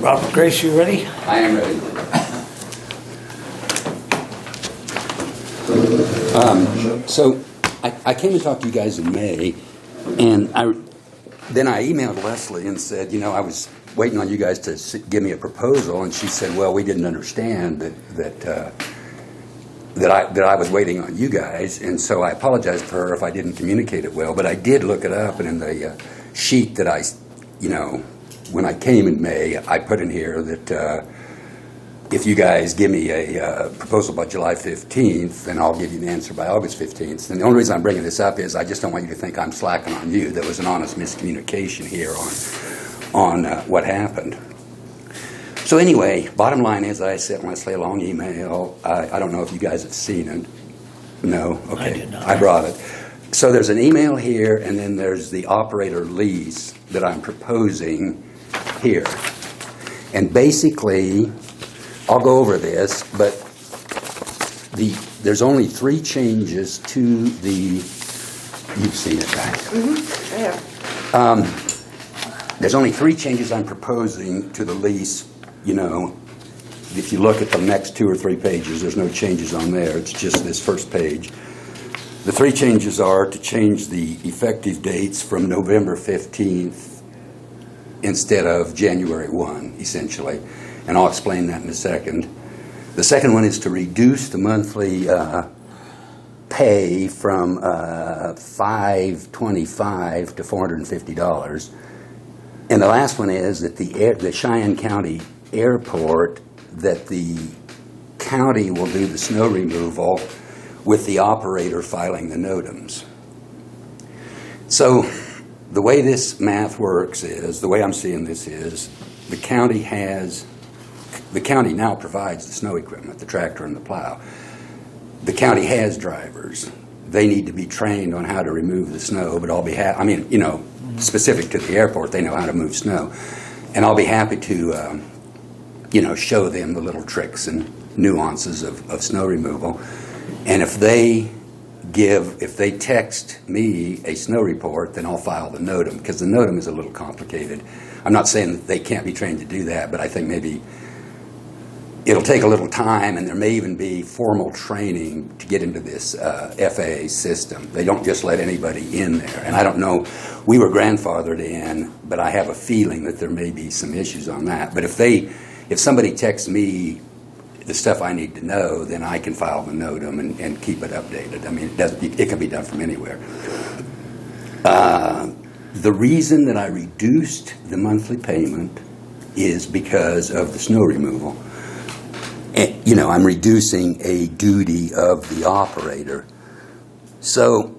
Robert Grace, you ready? I am ready. So I came to talk to you guys in May, and then I emailed Leslie and said, you know, I was waiting on you guys to give me a proposal, and she said, well, we didn't understand that I was waiting on you guys, and so I apologized to her if I didn't communicate it well, but I did look it up, and in the sheet that I, you know, when I came in May, I put in here that if you guys give me a proposal by July 15th, then I'll give you an answer by August 15th. And the only reason I'm bringing this up is I just don't want you to think I'm slacking on you. There was an honest miscommunication here on what happened. So anyway, bottom line is I sent Leslie a long email. I don't know if you guys have seen it. No? Okay. I did not. I brought it. So there's an email here, and then there's the operator lease that I'm proposing here. And basically, I'll go over this, but there's only 3 changes to the, you've seen it, right? Mm-hmm. I have. There's only 3 changes I'm proposing to the lease. You know, if you look at the next 2 or 3 pages, there's no changes on there. It's just this first page. The 3 changes are to change the effective dates from November 15th instead of January 1, essentially. And I'll explain that in a second. The second one is to reduce the monthly pay from $525 to $450. And the last one is that the Cheyenne County Airport, that the county will do the snow removal with the operator filing the NOTAMs. So the way this math works is, the way I'm seeing this is, the county now provides the snow equipment, the tractor and the plow. The county has drivers. They need to be trained on how to remove the snow, but I'll be I mean, you know, specific to the airport, they know how to move snow. And I'll be happy to, you know, show them the little tricks and nuances of snow removal. And if they text me a snow report, then I'll file the NOTAM, because the NOTAM is a little complicated. I'm not saying that they can't be trained to do that, but I think maybe it'll take a little time, and there may even be formal training to get into this FAA system. They don't just let anybody in there. And I don't know, we were grandfathered in, but I have a feeling that there may be some issues on that. But if somebody texts me the stuff I need to know, then I can file the NOTAM and keep it updated. I mean, it can be done from anywhere. The reason that I reduced the monthly payment is because of the snow removal. And, you know, I'm reducing a duty of the operator. So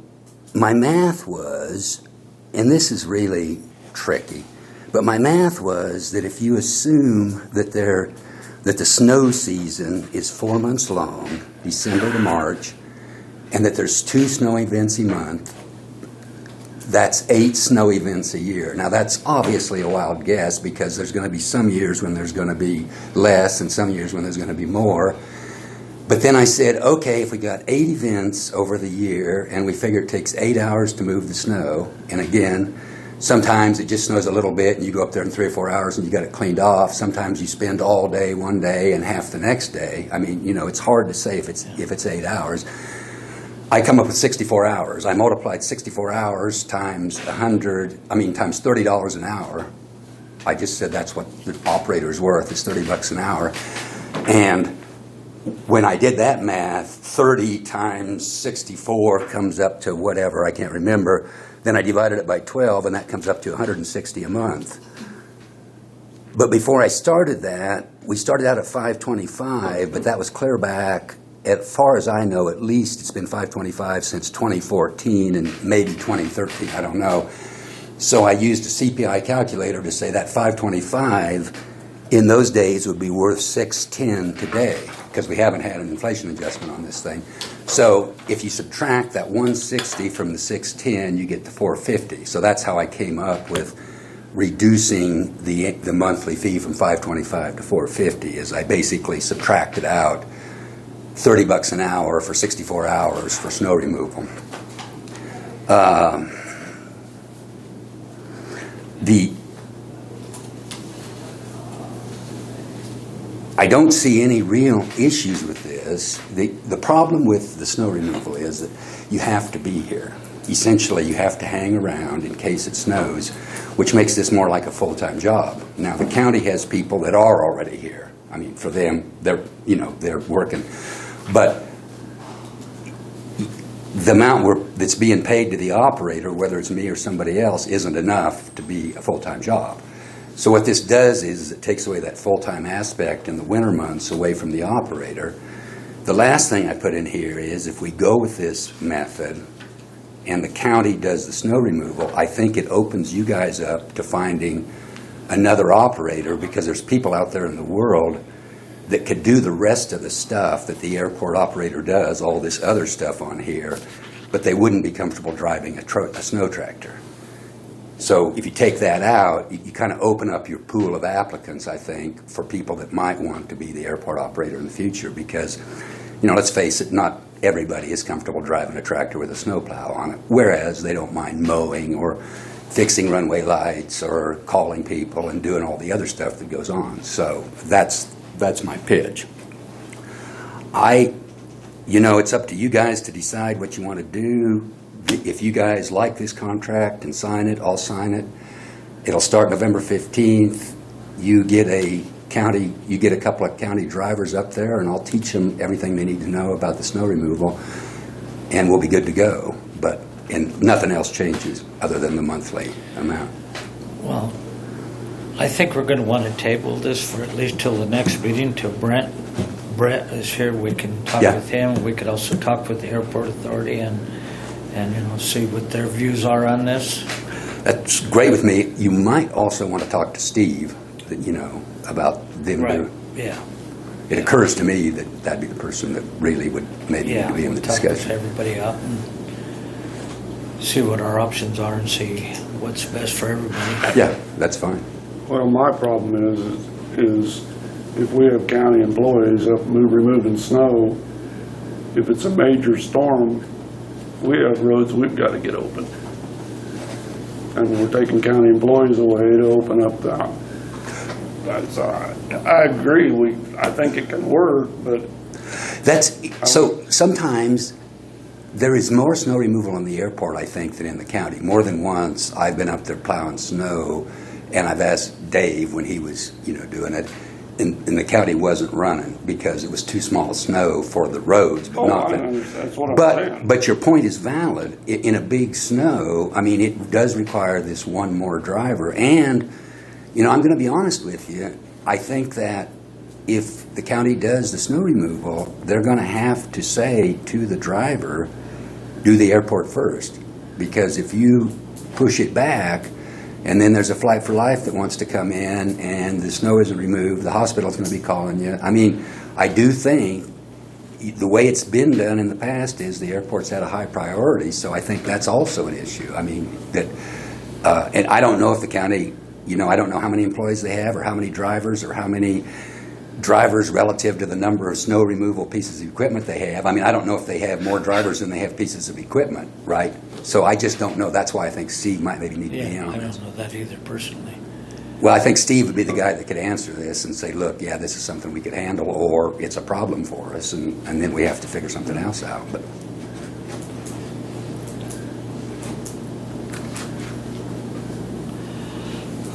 my math was, and this is really tricky, but my math was that if you assume that the snow season is 4 months long, December to March, and that there's 2 snow events a month, that's 8 snow events a year. Now that's obviously a wild guess, because there's going to be some years when there's going to be less and some years when there's going to be more. But then I said, okay, if we got 8 events over the year and we figure it takes 8 hours to move the snow, and again, sometimes it just snows a little bit and you go up there in 3 or 4 hours and you got it cleaned off. Sometimes you spend all day one day and half the next day. I mean, you know, it's hard to say if it's 8 hours. I come up with 64 hours. I multiplied 64 hours times times $30 an hour. I just said that's what the operator's worth, is $30 an hour. And when I did that math, 30 times 64 comes up to whatever, I can't remember. Then I divided it by 12, and that comes up to $160 a month. But before I started that, we started out at $525, but that was clear back. As far as I know, at least it's been $525 since 2014 and maybe 2013, I don't know. So I used a CPI calculator to say that $525 in those days would be worth $610 today, because we haven't had an inflation adjustment on this thing. So if you subtract that $160 from the $610, you get the $450. So that's how I came up with reducing the monthly fee from $525 to $450, is I basically subtracted out $30 an hour for 64 hours for snow removal. I don't see any real issues with this. The problem with the snow removal is that you have to be here. Essentially, you have to hang around in case it snows, which makes this more like a full-time job. Now, the county has people that are already here. I mean, for them, they're working. But the amount that's being paid to the operator, whether it's me or somebody else, isn't enough to be a full-time job. So what this does is it takes away that full-time aspect in the winter months away from the operator. The last thing I put in here is if we go with this method and the county does the snow removal, I think it opens you guys up to finding another operator, because there's people out there in the world that could do the rest of the stuff that the airport operator does, all this other stuff on here, but they wouldn't be comfortable driving a snow tractor. So if you take that out, you kind of open up your pool of applicants, I think, for people that might want to be the airport operator in the future, because, let's face it, not everybody is comfortable driving a tractor with a snowplow on it, whereas they don't mind mowing or fixing runway lights or calling people and doing all the other stuff that goes on. So that's my pitch. It's up to you guys to decide what you want to do. If you guys like this contract and sign it, I'll sign it. It'll start November 15th. You get a couple of county drivers up there, and I'll teach them everything they need to know about the snow removal, and we'll be good to go. And nothing else changes other than the monthly amount. Well, I think we're going to want to table this for at least till the next meeting, till Brett is here. We can talk with him. We could also talk with the airport authority and see what their views are on this. That's great with me. You might also want to talk to Steve, about them. Right. Yeah. It occurs to me that that'd be the person that really would maybe need to be in the discussion. Talk with everybody out and see what our options are and see what's best for everybody. Yeah, that's fine. Well, my problem is if we have county employees up removing snow, if it's a major storm, we have roads we've got to get open. And we're taking county employees away to open up I agree. I think it can work, but so sometimes there is more snow removal in the airport, I think, than in the county. More than once, I've been up there plowing snow, and I've asked Dave when he was, doing it, and the county wasn't running because it was too small snow for the roads. But that's what I'm saying. But your point is valid. In a big snow, I mean, it does require this one more driver. And, I'm going to be honest with you. I think that if the county does the snow removal, they're going to have to say to the driver, do the airport first. Because if you push it back, and then there's a Flight for Life that wants to come in and the snow isn't removed, the hospital's going to be calling you. I mean, I do think the way it's been done in the past is the airport's had a high priority, so I think that's also an issue. I mean, and I don't know if the county, I don't know how many employees they have or how many drivers or how many drivers relative to the number of snow removal pieces of equipment they have. I mean, I don't know if they have more drivers than they have pieces of equipment, right? So I just don't know. That's why I think Steve might maybe need to be on I this. don't know that either personally. Well, I think Steve would be the guy that could answer this and say, look, yeah, this is something we could handle, or it's a problem for us, and then we have to figure something else out. But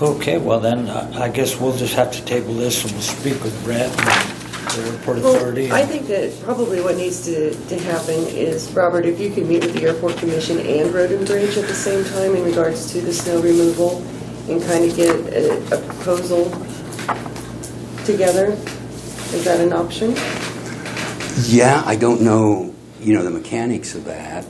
Okay, well then, I guess we'll just have to table this and we'll speak with Brett and the airport authority. Well, I think that probably what needs to happen is, Robert, if you could meet with the airport commission and Road and Bridge at the same time in regards to the snow removal and kind of get a proposal together. Is that an option? yeah, I don't know, the mechanics of that.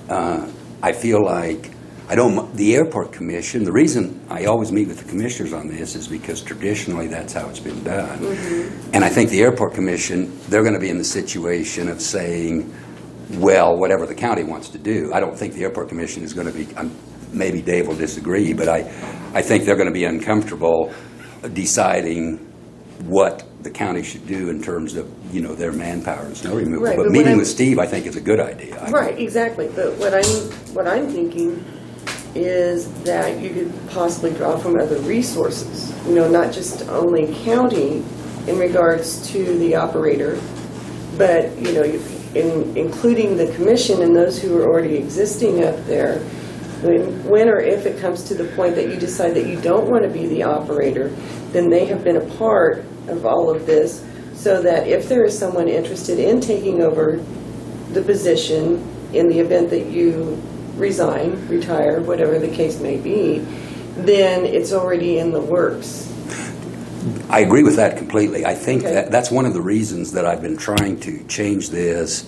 I feel like the airport commission, the reason I always meet with the commissioners on this is because traditionally that's how it's been done. Mm-hmm. And I think the airport commission, they're going to be in the situation of saying, well, whatever the county wants to do. I don't think the airport commission is going to be, maybe Dave will disagree, but I think they're going to be uncomfortable deciding what the county should do in terms of, their manpower and snow removal. Right, but meeting with Steve, I think, is a good idea. Right, exactly. But what I'm thinking is that you could possibly draw from other resources, not just only county in regards to the operator. But, you know, including the commission and those who are already existing up there, when or if it comes to the point that you decide that you don't want to be the operator, then they have been a part of all of this, so that if there is someone interested in taking over the position in the event that you resign, retire, whatever the case may be, then it's already in the works. I agree with that completely. I think Okay. that's one of the reasons that I've been trying to change this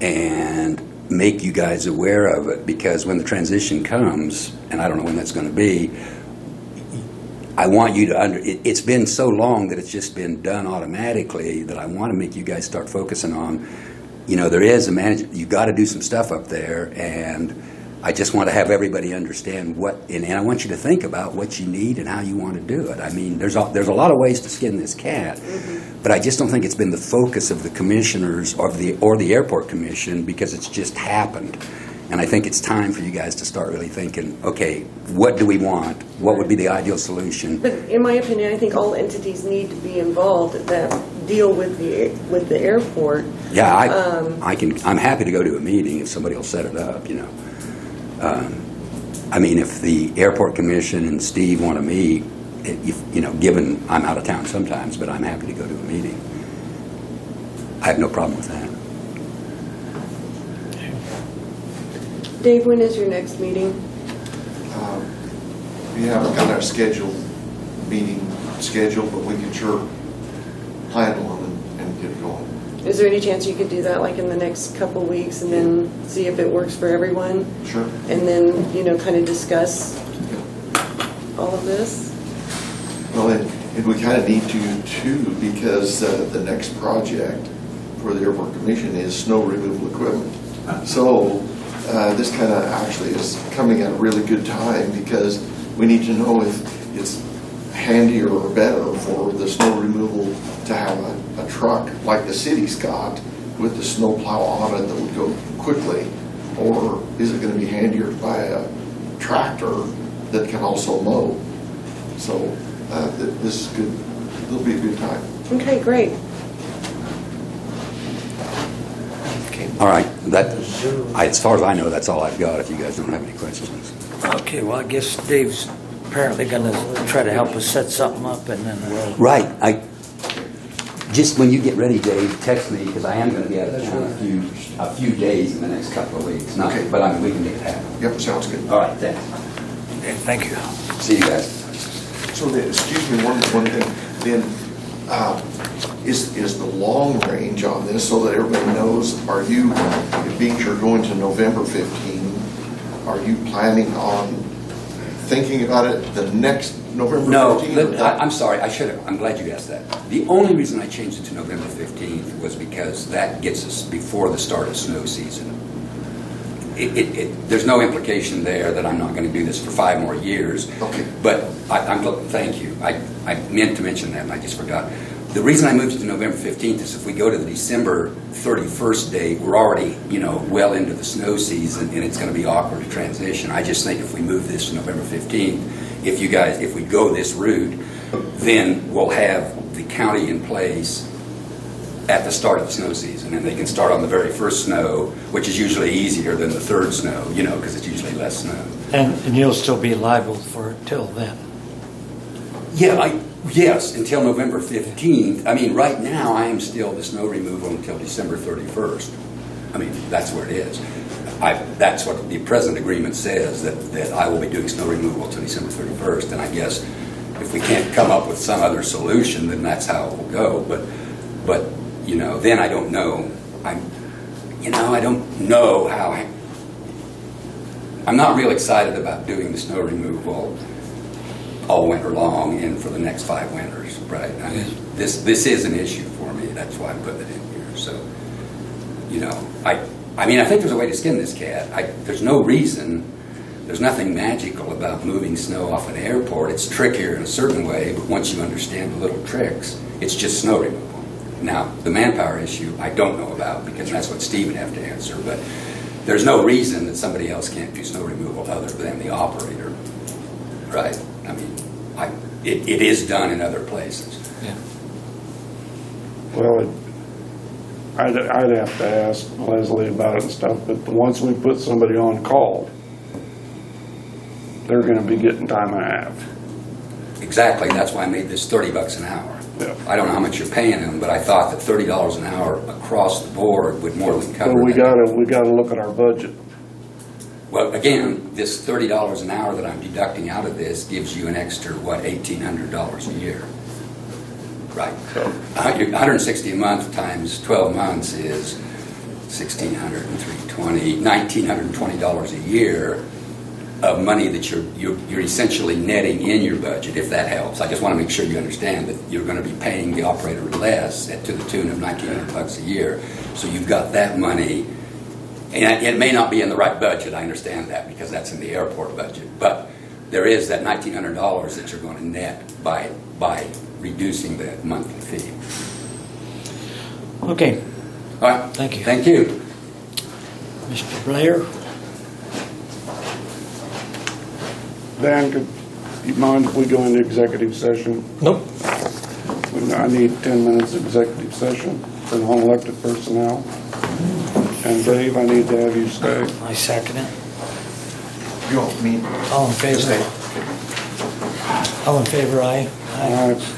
and make you guys aware of it, because when the transition comes, and I don't know when that's going to be, I want you to it's been so long that it's just been done automatically that I want to make you guys start focusing on, you know, there is a manager, you've got to do some stuff up there, and I just want to have everybody understand what, and I want you to think about what you need and how you want to do it. I mean, there's a lot of ways to skin this cat, but I just don't think it's been the focus of the commissioners or the airport commission, because it's just happened. And I think it's time for you guys to start really thinking, okay, what do we want? What would be the ideal solution? But in my opinion, I think all entities need to be involved that deal with the airport. Yeah, I'm happy to go to a meeting if somebody will set it up, you know. I mean, if the airport commission and Steve want to meet, you know, given I'm out of town sometimes, but I'm happy to go to a meeting. I have no problem with that. Dave, when is your next meeting? We haven't got our meeting scheduled, but we can sure plan one and get going. Is there any chance you could do that like in the next couple weeks and then see if it works for everyone? Sure. And then, you know, kind of discuss all of this? Well, and we kind of need to too, because the next project for the airport commission is snow removal equipment. So this kind of actually is coming at a really good time, because we need to know if it's handier or better for the snow removal to have a truck like the city's got with the snow plow on it that would go quickly, or is it going to be handier to buy a tractor that can also mow? So this is good. It'll be a good time. Okay, great. All right, as far as I know, that's all I've got, if you guys don't have any questions. Okay, well, I guess Dave's apparently going to try to help us set something up, and then we'll... Right, just when you get ready, Dave, text me, because I am going to be out of town a few days in the next couple of weeks. Okay. But I mean, we can make it happen. Yep, sounds good. All right, thanks. Okay, thank you. See you guys. So then, excuse me, one thing, then, is the long range on this, so that everybody knows, are you, being you're going to November 15, are you planning on thinking about it the next November 15? No, I'm sorry, I'm glad you asked that. The only reason I changed it to November 15th was because that gets us before the start of snow season. There's no implication there that I'm not going to do this for 5 more years. Okay. But thank you. I meant to mention that and I just forgot. The reason I moved it to November 15th is if we go to the December 31st date, we're already, you know, well into the snow season, and it's going to be awkward to transition. I just think if we move this to November 15th, if we go this route, then we'll have the county in place at the start of the snow season, and they can start on the very first snow, which is usually easier than the third snow, you know, because it's usually less snow. And you'll still be liable for it till then? Yeah, yes, until November 15th. I mean, right now, I am still the snow removal until December 31st. I mean, that's where it is. That's what the present agreement says, that I will be doing snow removal until December 31st. And I guess if we can't come up with some other solution, then that's how it will go. But you know, then I don't know. I don't know how. I'm not real excited about doing the snow removal all winter long and for the next 5 winters, right? I mean, this is an issue for me. That's why I'm putting it in here. So, you know, I mean, I think there's a way to skin this cat. There's no reason. There's nothing magical about moving snow off an airport. It's trickier in a certain way, but once you understand the little tricks, it's just snow removal. Now, the manpower issue, I don't know about, because that's what Steve would have to answer, but there's no reason that somebody else can't do snow removal other than the operator, right? I mean, it is done in other places. Yeah. Well, I'd have to ask Leslie about it and stuff, but once we put somebody on call, they're gonna be getting time and a half. Exactly, that's why I made this $30 an hour. Yeah. I don't know how much you're paying them, but I thought that $30 an hour across the board would more than cover But we that. we gotta look at our budget. Well, again, this $30 an hour that I'm deducting out of this gives you an extra, what, $1,800 a year? Right. So, 160 a month times 12 months is $1,600 and $320, $1,920 a year of money that you're essentially netting in your budget, if that helps. I just want to make sure you understand that you're going to be paying the operator less to the tune of $1,900 a year. So you've got that money, and it may not be in the right budget, I understand that, because that's in the airport budget. But there is that $1,900 that you're going to net by reducing the monthly fee. Okay, All right. Thank you. Thank you. Mr. Blair? Dan, could you mind if we go into executive session? Nope. I need 10 minutes executive session for non-elected personnel. And Dave, I need to have you stay. I second it. You want me? All in favor? All in favor, aye? All right.